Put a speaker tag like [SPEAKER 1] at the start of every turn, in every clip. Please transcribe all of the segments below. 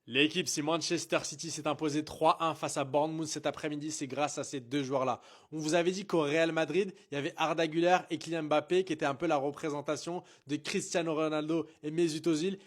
[SPEAKER 1] L'équipe, si Manchester City s'est imposé 3-1 face à Bournemouth cet après-midi, c'est grâce à ces deux joueurs-là. On vous avait dit qu'au Real Madrid, il y avait Arda Güler et Kylian Mbappé qui étaient un peu la représentation de Cristiano Ronaldo et Mesut Ozil.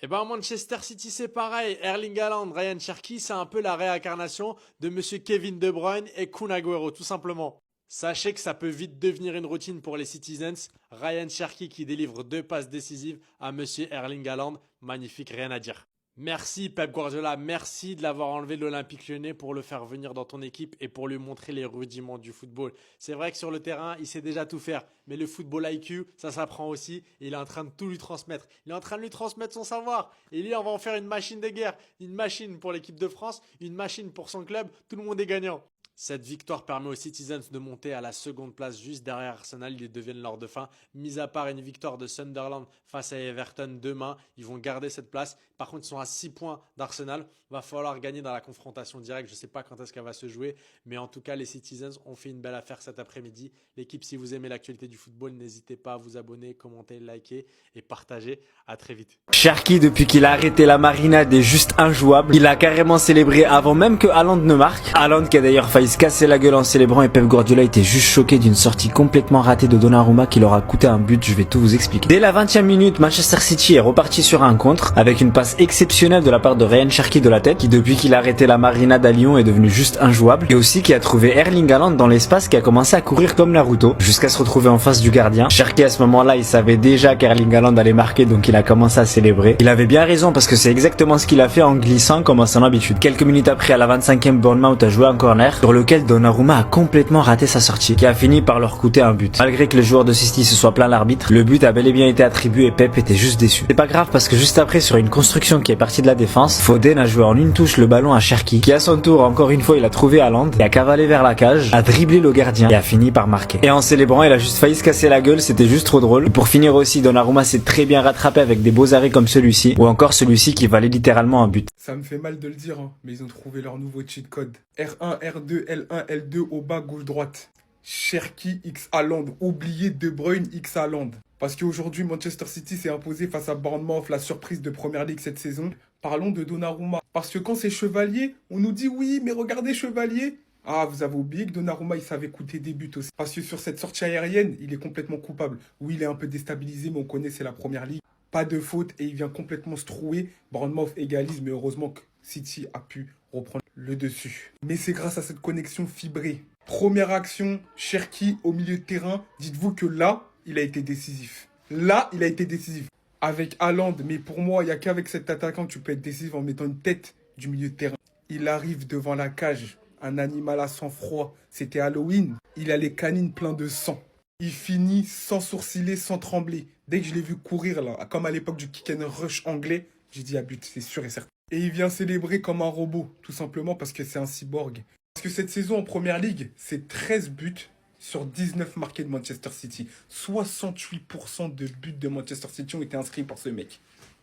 [SPEAKER 1] Et ben Manchester City c'est pareil, Erling Haaland, Ryan Cherki, c'est un peu la réincarnation de monsieur Kevin De Bruyne et Kun Agüero tout simplement. Sachez que ça peut vite devenir une routine pour les Citizens. Ryan Cherki qui délivre deux passes décisives à monsieur Erling Haaland, magnifique, rien à dire. Merci Pep Guardiola, merci de l'avoir enlevé de l'Olympique Lyonnais pour le faire venir dans ton équipe et pour lui montrer les rudiments du football. C'est vrai que sur le terrain, il sait déjà tout faire, mais le football IQ, ça s'apprend aussi et il est en train de tout lui transmettre. Il est en train de lui transmettre son savoir et lui, on va en faire une machine de guerre, une machine pour l'équipe de France, une machine pour son club, tout le monde est gagnant. Cette victoire permet aux Citizens de monter à la seconde place juste derrière Arsenal. Ils deviennent lors de fin. Mis à part une victoire de Sunderland face à Everton demain, ils vont garder cette place. Par contre, ils sont à 6 points d'Arsenal. Va falloir gagner dans la confrontation directe. Je ne sais pas quand est-ce qu'elle va se jouer. Mais en tout cas, les Citizens ont fait une belle affaire cet après-midi. L'équipe, si vous aimez l'actualité du football, n'hésitez pas à vous abonner, commenter, liker et partager. À très vite.
[SPEAKER 2] Cherki, depuis qu'il a arrêté la marinade, est juste injouable. Il a carrément célébré avant même que Haaland ne marque. Haaland qui a d'ailleurs failli se casser la gueule en célébrant et Pep Guardiola était juste choqué d'une sortie complètement ratée de Donnarumma qui leur a coûté un but, je vais tout vous expliquer. Dès la 20e minute, Manchester City est reparti sur un contre avec une passe exceptionnelle de la part de Ryan Cherki de la tête qui depuis qu'il a arrêté la marinade à Lyon est devenu juste injouable et aussi qui a trouvé Erling Haaland dans l'espace qui a commencé à courir comme Naruto jusqu'à se retrouver en face du gardien. Cherki à ce moment-là, il savait déjà qu'Erling Haaland allait marquer donc il a commencé à célébrer. Il avait bien raison parce que c'est exactement ce qu'il a fait en glissant comme à son habitude. Quelques minutes après, à la 25e, Bournemouth a joué un corner sur lequel Donnarumma a complètement raté sa sortie, qui a fini par leur coûter un but. Malgré que les joueurs de City se soient plaint l'arbitre, le but a bel et bien été attribué et Pep était juste déçu. C'est pas grave parce que juste après, sur une construction qui est partie de la défense, Foden a joué en une touche le ballon à Cherki, qui à son tour, encore une fois, il a trouvé Haaland et a cavalé vers la cage, a dribblé le gardien et a fini par marquer. Et en célébrant, il a juste failli se casser la gueule, c'était juste trop drôle. Et pour finir aussi, Donnarumma s'est très bien rattrapé avec des beaux arrêts comme celui-ci, ou encore celui-ci qui valait littéralement un but.
[SPEAKER 3] Ça me fait mal de le dire, hein, mais ils ont trouvé leur nouveau cheat code. R1, R2, L1, L2 au bas, gauche, droite. Cherki X Haaland. Oubliez De Bruyne X Haaland. Parce qu'aujourd'hui, Manchester City s'est imposé face à Bournemouth, la surprise de Première Ligue cette saison. Parlons de Donnarumma. Parce que quand c'est Chevalier, on nous dit oui, mais regardez Chevalier. Ah, vous avez oublié que Donnarumma, il savait coûter des buts aussi. Parce que sur cette sortie aérienne, il est complètement coupable. Oui, il est un peu déstabilisé, mais on connaît, c'est la Première Ligue. Pas de faute et il vient complètement se trouer. Bournemouth égalise, mais heureusement que City a pu reprendre le dessus. Mais c'est grâce à cette connexion fibrée. Première action, Cherki au milieu de terrain. Dites-vous que là, il a été décisif. Là, il a été décisif. Avec Haaland, mais pour moi, il n'y a qu'avec cet attaquant que tu peux être décisif en mettant une tête du milieu de terrain. Il arrive devant la cage, un animal à sang-froid. C'était Halloween. Il a les canines pleines de sang. Il finit sans sourciller, sans trembler. Dès que je l'ai vu courir, là, comme à l'époque du kick and rush anglais, j'ai dit à but, c'est sûr et certain. Et il vient célébrer comme un robot, tout simplement parce que c'est un cyborg. Parce que cette saison en Première Ligue, c'est 13 buts sur 19 marqués de Manchester City. 68% de buts de Manchester City ont été inscrits par ce mec.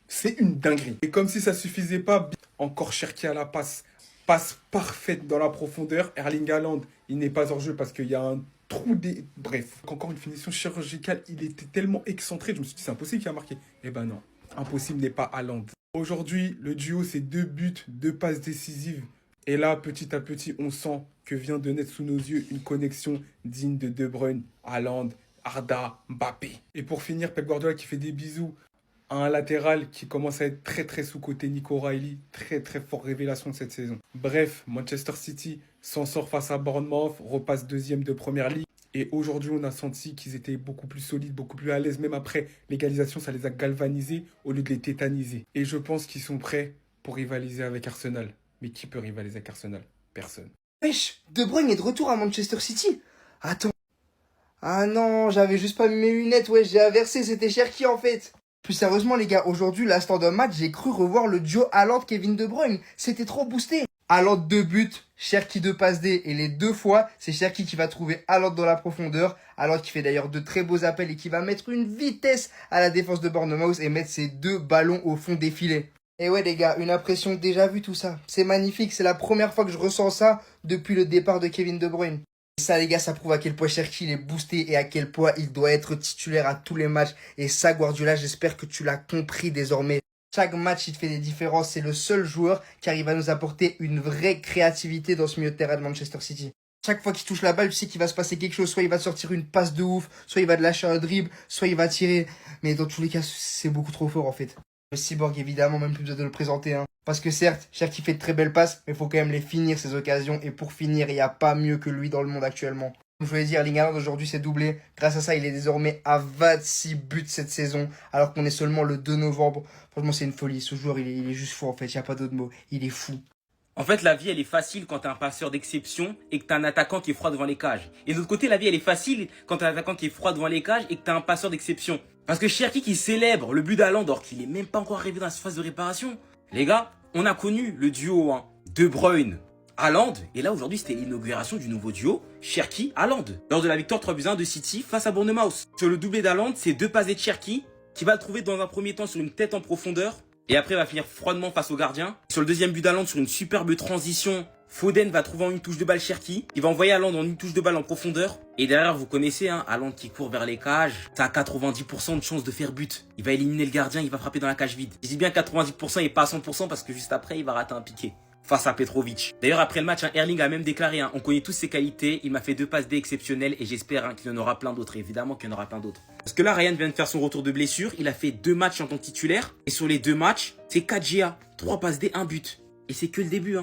[SPEAKER 3] C'est une dinguerie. Et comme si ça suffisait pas, encore Cherki à la passe. Passe parfaite dans la profondeur. Erling Haaland, il n'est pas hors jeu parce qu'il y a un trou des... Bref, encore une finition chirurgicale. Il était tellement excentré, je me suis dit c'est impossible qu'il a marqué. Eh ben non, impossible n'est pas Haaland. Aujourd'hui, le duo, c'est 2 buts, 2 passes décisives. Et là, petit à petit, on sent que vient de naître sous nos yeux une connexion digne de De Bruyne, Haaland, Arda, Mbappé. Et pour finir, Pep Guardiola qui fait des bisous à un latéral qui commence à être très très sous-côté, Nico Riley, très très fort révélation de cette saison. Bref, Manchester City s'en sort face à Bournemouth, repasse deuxième de Première Ligue. Et aujourd'hui, on a senti qu'ils étaient beaucoup plus solides, beaucoup plus à l'aise. Même après l'égalisation, ça les a galvanisés au lieu de les tétaniser. Et je pense qu'ils sont prêts pour rivaliser avec Arsenal. Mais qui peut rivaliser avec Arsenal? Personne.
[SPEAKER 4] Wesh, De Bruyne est de retour à Manchester City. Attends. Ah non, j'avais juste pas mis mes lunettes, ouais, j'ai inversé, c'était Cherki en fait. Plus sérieusement les gars, aujourd'hui, l'instant d'un match, j'ai cru revoir le duo Haaland-Kevin De Bruyne. C'était trop boosté. Haaland 2 buts, Cherki 2 passes D et les 2 fois, c'est Cherki qui va trouver Haaland dans la profondeur. Haaland qui fait d'ailleurs de très beaux appels et qui va mettre une vitesse à la défense de Bournemouth et mettre ses 2 ballons au fond des filets. Et ouais les gars, une impression déjà vue tout ça. C'est magnifique, c'est la première fois que je ressens ça depuis le départ de Kevin De Bruyne. Et ça les gars, ça prouve à quel point Cherki il est boosté et à quel point il doit être titulaire à tous les matchs. Et ça Guardiola, j'espère que tu l'as compris désormais. Chaque match, il te fait des différences. C'est le seul joueur qui arrive à nous apporter une vraie créativité dans ce milieu de terrain de Manchester City. Chaque fois qu'il touche la balle, tu sais qu'il va se passer quelque chose. Soit il va te sortir une passe de ouf, soit il va te lâcher un dribble, soit il va tirer. Mais dans tous les cas, c'est beaucoup trop fort en fait. Le cyborg, évidemment, même plus besoin de le présenter. Hein. Parce que certes, Cherki fait de très belles passes, mais il faut quand même les finir, ces occasions. Et pour finir, il n'y a pas mieux que lui dans le monde actuellement. Comme je voulais dire, Erling Haaland aujourd'hui s'est doublé. Grâce à ça, il est désormais à 26 buts cette saison, alors qu'on est seulement le 2 novembre. Franchement, c'est une folie. Ce joueur, il est juste fou en fait. Il n'y a pas d'autre mot. Il est fou.
[SPEAKER 5] En fait, la vie, elle est facile quand t'es un passeur d'exception et que t'as un attaquant qui est froid devant les cages. Et de l'autre côté, la vie, elle est facile quand t'as un attaquant qui est froid devant les cages et que t'as un passeur d'exception. Parce que Cherki qui célèbre le but d'Haaland alors qu'il est même pas encore arrivé dans la phase de réparation. Les gars, on a connu le duo De Bruyne, Haaland. Et là, aujourd'hui, c'était l'inauguration du nouveau duo Cherki, Haaland. Lors de la victoire 3-1 de City face à Bournemouth. Sur le doublé d'Haaland, c'est 2 passes de Cherki qui va le trouver dans un premier temps sur une tête en profondeur. Et après, il va finir froidement face au gardien. Sur le deuxième but d'Haaland, sur une superbe transition, Foden va trouver en une touche de balle Cherki. Il va envoyer Haaland en une touche de balle en profondeur. Et derrière, vous connaissez, Haaland qui court vers les cages. Ça a 90% de chances de faire but. Il va éliminer le gardien, il va frapper dans la cage vide. Je dis bien 90% et pas à 100% parce que juste après, il va rater un piqué face à Petrovic. D'ailleurs, après le match, Erling a même déclaré, on connaît tous ses qualités, il m'a fait 2 passes D exceptionnelles et j'espère qu'il y en aura plein d'autres. Évidemment qu'il y en aura plein d'autres. Parce que là, Ryan vient de faire son retour de blessure, il a fait 2 matchs en tant que titulaire et sur les 2 matchs, c'est 4 GA, 3 passes D, 1 but. Et c'est que le début.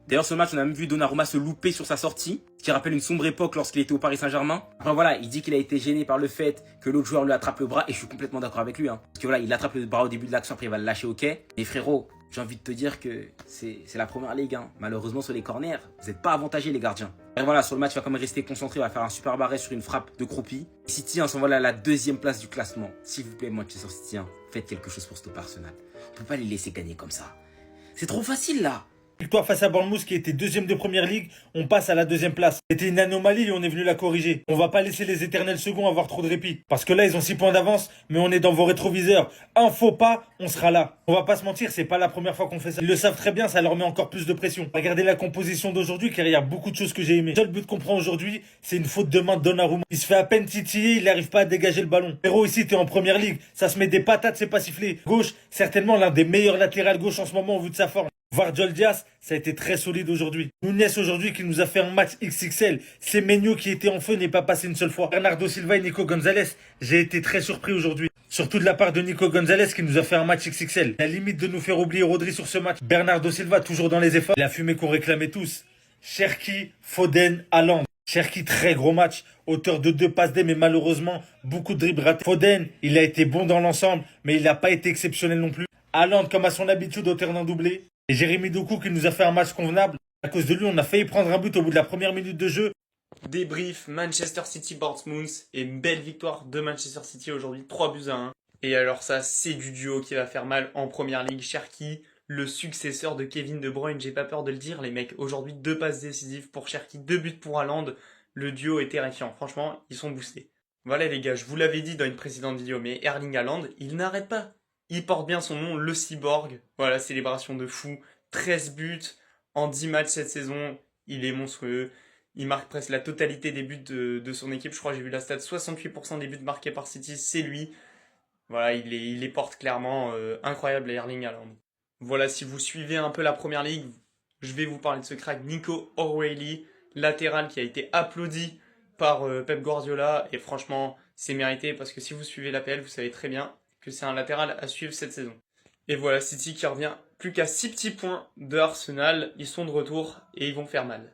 [SPEAKER 5] D'ailleurs, ce match, on a même vu Donnarumma se louper sur sa sortie, ce qui rappelle une sombre époque lorsqu'il était au Paris Saint-Germain. Après voilà, il dit qu'il a été gêné par le fait que l'autre joueur lui attrape le bras et je suis complètement d'accord avec lui. Parce que voilà, il attrape le bras au début de l'action, après il va le lâcher au quai. Mais frérot, j'ai envie de te dire que c'est la première ligue. Malheureusement, sur les corners, vous n'êtes pas avantagés les gardiens. Et voilà, sur le match, il va quand même rester concentré, il va faire un super arrêt sur une frappe de Croupi. City s'envole à la 2e place du classement. S'il vous plaît, Manchester City, faites quelque chose pour stopper Arsenal. On peut pas les laisser gagner comme ça. C'est trop facile là.
[SPEAKER 6] Victoire face à Bournemouth qui était 2e de Première Ligue, on passe à la 2e place. C'était une anomalie et on est venu la corriger. On va pas laisser les éternels seconds avoir trop de répit. Parce que là, ils ont 6 points d'avance, mais on est dans vos rétroviseurs. Un faux pas, on sera là. On va pas se mentir, c'est pas la première fois qu'on fait ça. Ils le savent très bien, ça leur met encore plus de pression. Regardez la composition d'aujourd'hui, car il y a beaucoup de choses que j'ai aimées. Le seul but qu'on prend aujourd'hui, c'est une faute de main de Donnarumma. Il se fait à peine titiller, il n'arrive pas à dégager le ballon. Héros, ici, t'es en Première Ligue. Ça se met des patates, c'est pas sifflé. Gauche, certainement l'un des meilleurs latérales gauche en ce moment au vu de sa forme. Vardiol Diaz, ça a été très solide aujourd'hui. Nunes aujourd'hui qui nous a fait un match XXL. Semenyo qui était en feu n'est pas passé une seule fois. Bernardo Silva et Nico Gonzalez, j'ai été très surpris aujourd'hui. Surtout de la part de Nico Gonzalez qui nous a fait un match XXL. La limite de nous faire oublier Rodri sur ce match. Bernardo Silva toujours dans les efforts. La fumée qu'on réclamait tous. Cherki, Foden, Haaland. Cherki très gros match. Auteur de 2 passes D mais malheureusement beaucoup de dribbles ratés. Foden, il a été bon dans l'ensemble mais il n'a pas été exceptionnel non plus. Haaland comme à son habitude auteur d'un doublé. Et Jérémy Doku qui nous a fait un match convenable. À cause de lui, on a failli prendre un but au bout de la première minute de jeu.
[SPEAKER 7] Débrief Manchester City Bournemouth et belle victoire de Manchester City aujourd'hui, 3-1. Et alors ça, c'est du duo qui va faire mal en Première Ligue. Cherki, le successeur de Kevin De Bruyne, j'ai pas peur de le dire les mecs. Aujourd'hui, 2 passes décisives pour Cherki, 2 buts pour Haaland. Le duo est terrifiant, franchement, ils sont boostés. Voilà les gars, je vous l'avais dit dans une précédente vidéo, mais Erling Haaland, il n'arrête pas. Il porte bien son nom, le cyborg. Voilà, célébration de fou. 13 buts en 10 matchs cette saison. Il est monstrueux. Il marque presque la totalité des buts de son équipe. Je crois que j'ai vu la stat, 68% des buts marqués par City, c'est lui. Voilà, il les porte clairement. Incroyable Erling Haaland. Voilà, si vous suivez un peu la Première Ligue, je vais vous parler de ce crack Nico O'Reilly, latéral qui a été applaudi par Pep Guardiola. Et franchement, c'est mérité parce que si vous suivez l'APL, vous savez très bien que c'est un latéral à suivre cette saison. Et voilà, City qui revient plus qu'à 6 petits points de Arsenal. Ils sont de retour et ils vont faire mal.